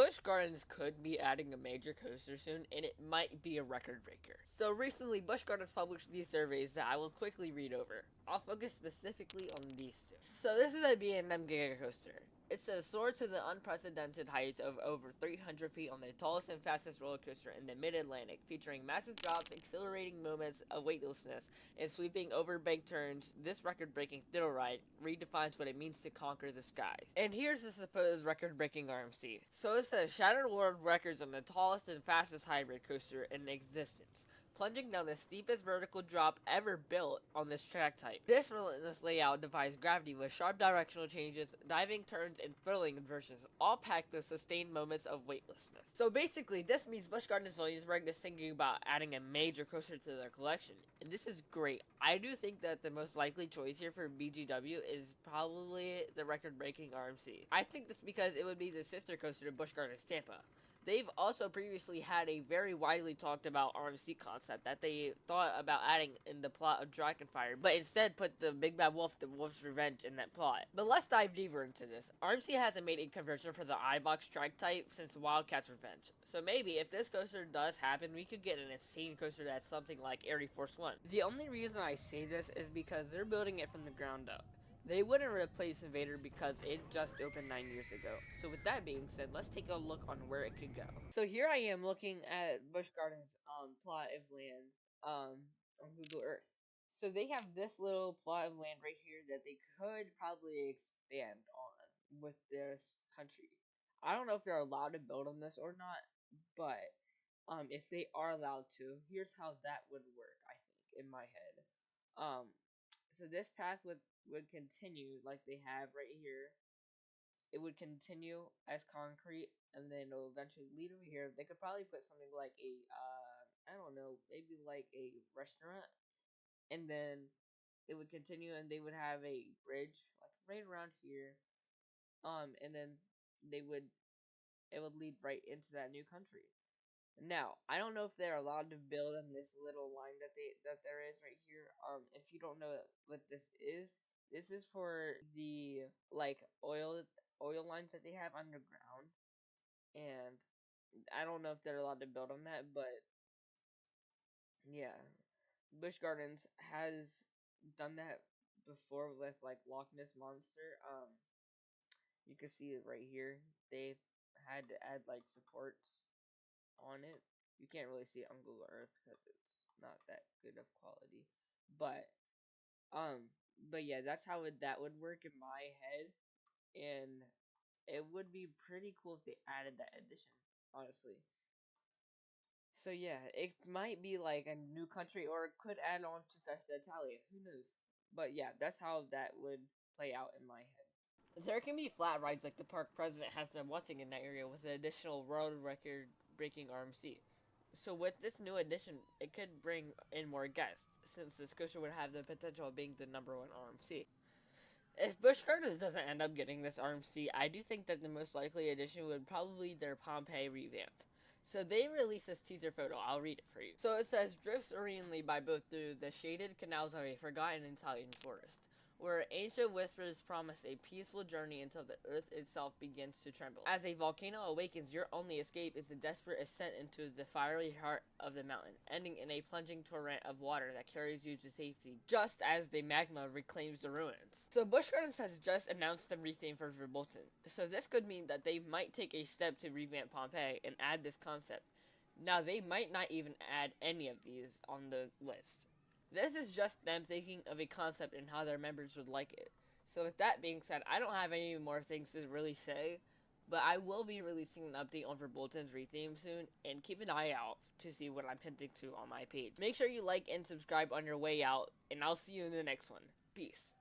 Busch Gardens could be adding a major coaster soon, and it might be a record breaker. So recently, Busch Gardens published these surveys that I will quickly read over. I'll focus specifically on these two. So this is a B&M Giga Coaster. It says, soar to the unprecedented heights of over 300 feet on the tallest and fastest roller coaster in the Mid-Atlantic, featuring massive drops, accelerating moments of weightlessness, and sweeping over bank turns. This record-breaking thrill ride redefines what it means to conquer the skies. And here's the supposed record-breaking RMC. So it says, shattered world records on the tallest and fastest hybrid coaster in existence, plunging down the steepest vertical drop ever built on this track type. This relentless layout defies gravity with sharp directional changes, diving turns, and thrilling inversions, all packed with sustained moments of weightlessness. So basically, this means Busch Gardens Williamsburg is thinking about adding a major coaster to their collection, and this is great. I do think that the most likely choice here for BGW is probably the record-breaking RMC. I think this because it would be the sister coaster to Busch Gardens Tampa. They've also previously had a very widely talked about RMC concept that they thought about adding in the plot of Dragonfire, but instead put the Big Bad Wolf, the Wolf's Revenge in that plot. But let's dive deeper into this. RMC hasn't made a conversion for the iBox strike type since Wildcat's Revenge. So maybe if this coaster does happen, we could get an insane coaster that's something like Air Force One. The only reason I say this is because they're building it from the ground up. They wouldn't replace Invader because it just opened 9 years ago. So with that being said, let's take a look on where it could go. So here I am looking at Busch Gardens plot of land on Google Earth. So they have this little plot of land right here that they could probably expand on with this country. I don't know if they're allowed to build on this or not, but if they are allowed to, here's how that would work, I think, in my head. So this path would continue like they have right here. It would continue as concrete, and then it'll eventually lead over here. They could probably put something like a, I don't know, maybe like a restaurant, and then it would continue, and they would have a bridge like right around here, and then it would lead right into that new country. Now, I don't know if they're allowed to build on this little line that there is right here. If you don't know what this is for the like oil lines that they have underground, and I don't know if they're allowed to build on that, but yeah, Busch Gardens has done that before with like Loch Ness Monster. You can see it right here. They've had to add like supports on it. You can't really see it on Google Earth because it's not that good of quality, but yeah, that's how that would work in my head, and it would be pretty cool if they added that addition, honestly. So yeah, it might be like a new country, or it could add on to Festa Italia. Who knows? But yeah, that's how that would play out in my head. There can be flat rides like the park president has been wanting in that area with an additional world record breaking RMC. So with this new addition, it could bring in more guests, since this coaster would have the potential of being the #1 RMC. If Busch Gardens doesn't end up getting this RMC, I do think that the most likely addition would probably be their Pompeii revamp. So they released this teaser photo. I'll read it for you. So it says, drifts serenely by both through the shaded canals of a forgotten Italian forest, where ancient whispers promise a peaceful journey until the earth itself begins to tremble. As a volcano awakens, your only escape is the desperate ascent into the fiery heart of the mountain, ending in a plunging torrent of water that carries you to safety, just as the magma reclaims the ruins. So Busch Gardens has just announced the retheme for Verbolten, so this could mean that they might take a step to revamp Pompeii and add this concept. Now, they might not even add any of these on the list. This is just them thinking of a concept and how their members would like it. So with that being said, I don't have any more things to really say, but I will be releasing an update on Verbolten's retheme soon, and keep an eye out to see what I'm hinting to on my page. Make sure you like and subscribe on your way out, and I'll see you in the next one. Peace.